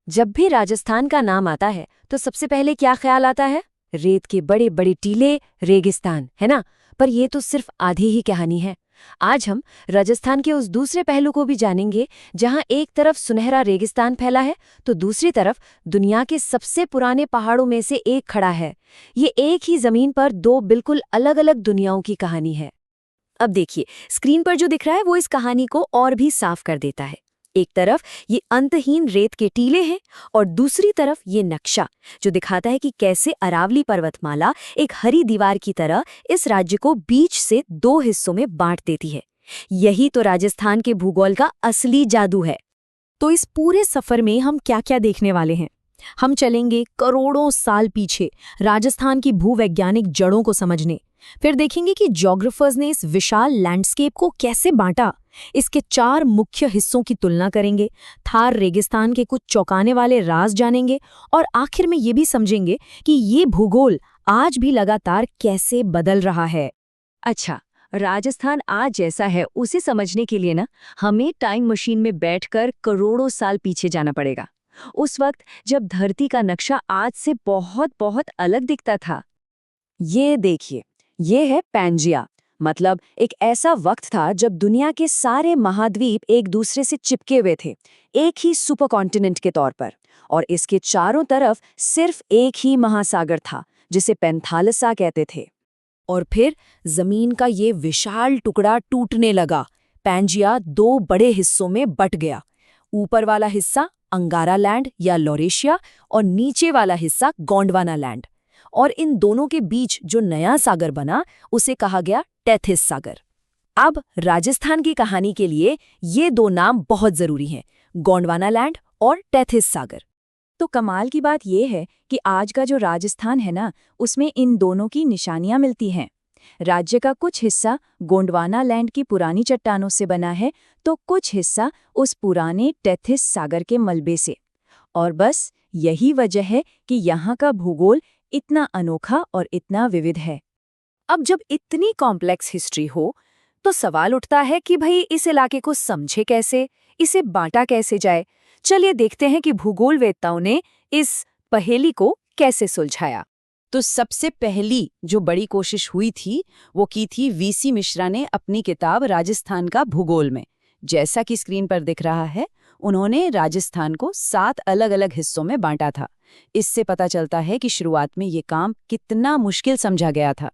जब भी राजस्थान का नाम आता है तो सबसे पहले क्या ख्याल आता है? रेत के बड़े बड़े टीले, रेगिस्तान, है ना? पर ये तो सिर्फ आधी ही कहानी है। आज हम राजस्थान के उस दूसरे पहलू को भी जानेंगे, जहां एक तरफ सुनहरा रेगिस्तान फैला है तो दूसरी तरफ दुनिया के सबसे पुराने पहाड़ों में से एक खड़ा है। ये एक ही जमीन पर दो बिल्कुल अलग अलग दुनियाओं की कहानी है। अब देखिए, स्क्रीन पर जो दिख रहा है वो इस कहानी को और भी साफ कर देता है। एक तरफ ये अंतहीन रेत के टीले हैं और दूसरी तरफ ये नक्शा जो दिखाता है कि कैसे अरावली पर्वतमाला एक हरी दीवार की तरह इस राज्य को बीच से दो हिस्सों में बांट देती है। यही तो राजस्थान के भूगोल का असली जादू है। तो इस पूरे सफर में हम क्या क्या देखने वाले हैं? हम चलेंगे करोड़ों साल पीछे राजस्थान की भूवैज्ञानिक जड़ों को समझने। फिर देखेंगे कि ज्योग्राफर्स ने इस विशाल लैंडस्केप को कैसे बांटा। इसके 4 मुख्य हिस्सों की तुलना करेंगे, थार रेगिस्तान के कुछ चौंकाने वाले राज जानेंगे और आखिर में ये भी समझेंगे कि ये भूगोल आज भी लगातार कैसे बदल रहा है। अच्छा, राजस्थान आज जैसा है उसे समझने के लिए ना हमें टाइम मशीन में बैठकर करोड़ों साल पीछे जाना पड़ेगा। उस वक्त जब धरती का नक्शा आज से बहुत बहुत अलग दिखता था। ये देखिए, ये है पैंजिया। मतलब एक ऐसा वक्त था जब दुनिया के सारे महाद्वीप एक दूसरे से चिपके हुए थे, एक ही सुपर कॉन्टिनेंट के तौर पर। और इसके चारों तरफ सिर्फ एक ही महासागर था जिसे पेंथालसा कहते थे। और फिर जमीन का ये विशाल टुकड़ा टूटने लगा। पैंजिया 2 बड़े हिस्सों में बट गया। ऊपर वाला हिस्सा अंगारा लैंड या लॉरेशिया और नीचे वाला हिस्सा गोंडवाना लैंड। और इन दोनों के बीच जो नया सागर बना उसे कहा गया टेथिस सागर। अब राजस्थान की कहानी के लिए ये 2 नाम बहुत जरूरी हैं, गोंडवाना लैंड और टेथिस सागर। तो कमाल की बात यह है कि आज का जो राजस्थान है ना, उसमें इन दोनों की निशानियां मिलती हैं। राज्य का कुछ हिस्सा गोंडवाना लैंड की पुरानी चट्टानों से बना है तो कुछ हिस्सा उस पुराने टेथिस सागर के मलबे से। और बस यही वजह है कि यहाँ का भूगोल इतना अनोखा और इतना विविध है। अब जब इतनी कॉम्प्लेक्स हिस्ट्री हो तो सवाल उठता है कि भाई इस इलाके को समझे कैसे, इसे बांटा कैसे जाए। चलिए देखते हैं कि भूगोलवेत्ताओं ने इस पहेली को कैसे सुलझाया। तो सबसे पहली जो बड़ी कोशिश हुई थी वो की थी वीसी मिश्रा ने अपनी किताब राजस्थान का भूगोल में। जैसा कि स्क्रीन पर दिख रहा है, उन्होंने राजस्थान को 7 अलग अलग हिस्सों में बांटा था। इससे पता चलता है कि शुरुआत में ये काम कितना मुश्किल समझा गया था।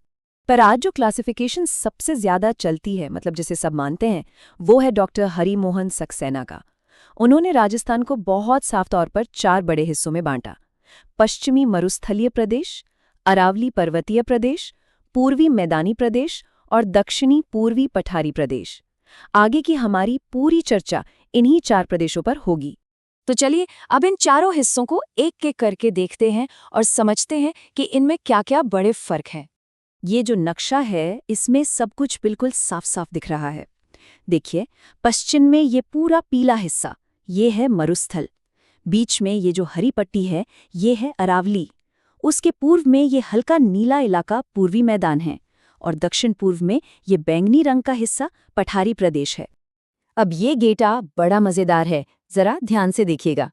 पर आज जो क्लासिफिकेशन सबसे ज्यादा चलती है, मतलब जिसे सब मानते हैं, वो है डॉक्टर हरि मोहन सक्सेना का। उन्होंने राजस्थान को बहुत साफ तौर पर 4 बड़े हिस्सों में बांटा: पश्चिमी मरुस्थलीय प्रदेश, अरावली पर्वतीय प्रदेश, पूर्वी मैदानी प्रदेश और दक्षिणी पूर्वी पठारी प्रदेश। आगे की हमारी पूरी चर्चा इन्हीं 4 प्रदेशों पर होगी। तो चलिए अब इन चारों हिस्सों को एक एक करके देखते हैं और समझते हैं कि इनमें क्या क्या बड़े फर्क हैं। ये जो नक्शा है इसमें सब कुछ बिल्कुल साफ साफ दिख रहा है। देखिए, पश्चिम में ये पूरा पीला हिस्सा, ये है मरुस्थल। बीच में ये जो हरी पट्टी है ये है अरावली। उसके पूर्व में ये हल्का नीला इलाका पूर्वी मैदान है और दक्षिण पूर्व में ये बैंगनी रंग का हिस्सा पठारी प्रदेश है। अब ये गेटा बड़ा मजेदार है, जरा ध्यान से देखिएगा।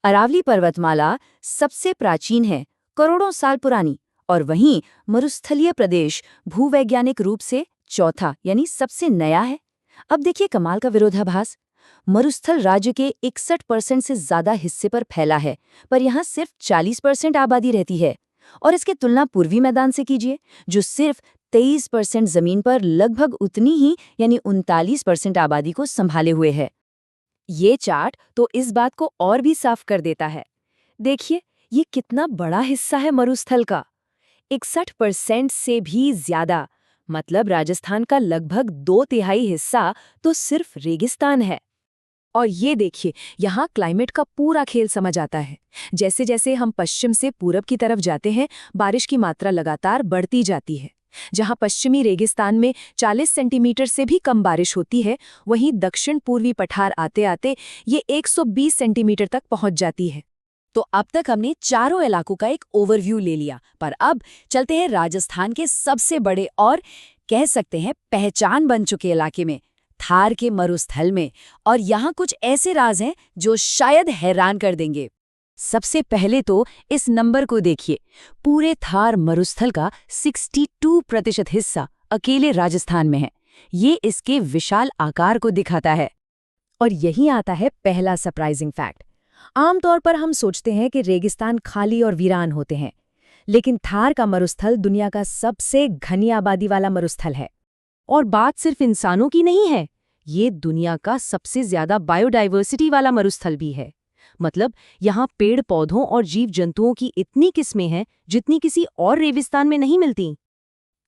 अरावली पर्वतमाला सबसे प्राचीन है, करोड़ों साल पुरानी, और वहीं मरुस्थलीय प्रदेश भूवैज्ञानिक रूप से चौथा यानी सबसे नया है। अब देखिए कमाल का विरोधाभास। मरुस्थल राज्य के 61% से ज्यादा हिस्से पर फैला है, पर यहाँ सिर्फ 40% आबादी रहती है। और इसकी तुलना पूर्वी मैदान से कीजिए, जो सिर्फ 23% जमीन पर लगभग उतनी ही यानी 39% आबादी को संभाले हुए है। ये चार्ट तो इस बात को और भी साफ कर देता है। देखिए, ये कितना बड़ा हिस्सा है मरुस्थल का, 61% से भी ज्यादा। मतलब राजस्थान का लगभग 2/3 हिस्सा तो सिर्फ रेगिस्तान है। और ये देखिए, यहाँ क्लाइमेट का पूरा खेल समझ आता है। जैसे जैसे हम पश्चिम से पूरब की तरफ जाते हैं, बारिश की मात्रा लगातार बढ़ती जाती है। जहाँ पश्चिमी रेगिस्तान में 40 सेंटीमीटर से भी कम बारिश होती है, वहीं दक्षिण पूर्वी पठार आते आते ये 120 सेंटीमीटर तक पहुँच जाती है। तो अब तक हमने चारों इलाकों का एक ओवरव्यू ले लिया, पर अब चलते हैं राजस्थान के सबसे बड़े और कह सकते हैं पहचान बन चुके इलाके में, थार के मरुस्थल में। और यहाँ कुछ ऐसे राज हैं जो शायद हैरान कर देंगे। सबसे पहले तो इस नंबर को देखिए। पूरे थार मरुस्थल का 62% हिस्सा अकेले राजस्थान में है। ये इसके विशाल आकार को दिखाता है। और यही आता है पहला सरप्राइजिंग फैक्ट। आमतौर पर हम सोचते हैं कि रेगिस्तान खाली और वीरान होते हैं, लेकिन थार का मरुस्थल दुनिया का सबसे घनी आबादी वाला मरुस्थल है। और बात सिर्फ इंसानों की नहीं है, ये दुनिया का सबसे ज्यादा बायोडाइवर्सिटी वाला मरुस्थल भी है। मतलब यहाँ पेड़ पौधों और जीव जंतुओं की इतनी किस्में हैं जितनी किसी और रेगिस्तान में नहीं मिलती।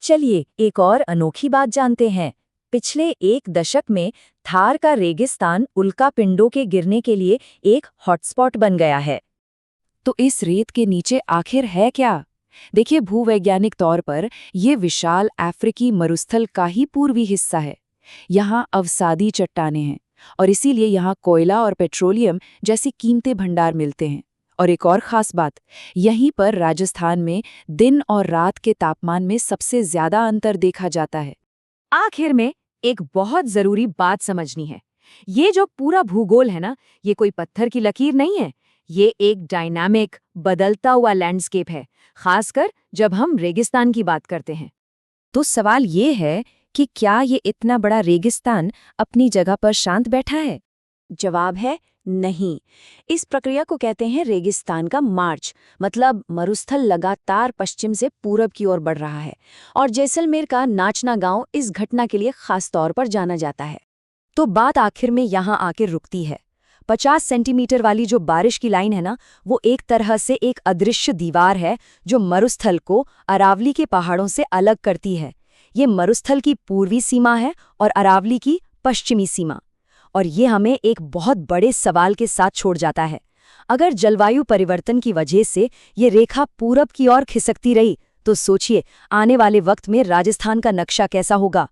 चलिए एक और अनोखी बात जानते हैं। पिछले 1 दशक में थार का रेगिस्तान उल्कापिंडों के गिरने के लिए एक हॉटस्पॉट बन गया है। तो इस रेत के नीचे आखिर है क्या? देखिए, भूवैज्ञानिक तौर पर यह विशाल अफ्रीकी मरुस्थल का ही पूर्वी हिस्सा है। यहाँ अवसादी चट्टानें हैं और इसीलिए यहाँ कोयला और पेट्रोलियम जैसे कीमती भंडार मिलते हैं। और एक और खास बात, यहीं पर राजस्थान में दिन और रात के तापमान में सबसे ज्यादा अंतर देखा जाता है। आखिर में एक बहुत जरूरी बात समझनी है। ये जो पूरा भूगोल है ना, ये कोई पत्थर की लकीर नहीं है। ये एक डायनामिक, बदलता हुआ लैंडस्केप है, खासकर जब हम रेगिस्तान की बात करते हैं। तो सवाल ये है कि क्या ये इतना बड़ा रेगिस्तान अपनी जगह पर शांत बैठा है? जवाब है नहीं। इस प्रक्रिया को कहते हैं रेगिस्तान का मार्च। मतलब मरुस्थल लगातार पश्चिम से पूरब की ओर बढ़ रहा है। और जैसलमेर का नाचना गांव इस घटना के लिए खास तौर पर जाना जाता है। तो बात आखिर में यहाँ आके रुकती है। 50 सेंटीमीटर वाली जो बारिश की लाइन है ना, वो एक तरह से एक अदृश्य दीवार है जो मरुस्थल को अरावली के पहाड़ों से अलग करती है। ये मरुस्थल की पूर्वी सीमा है और अरावली की पश्चिमी सीमा। और ये हमें एक बहुत बड़े सवाल के साथ छोड़ जाता है। अगर जलवायु परिवर्तन की वजह से ये रेखा पूरब की ओर खिसकती रही, तो सोचिए आने वाले वक्त में राजस्थान का नक्शा कैसा होगा।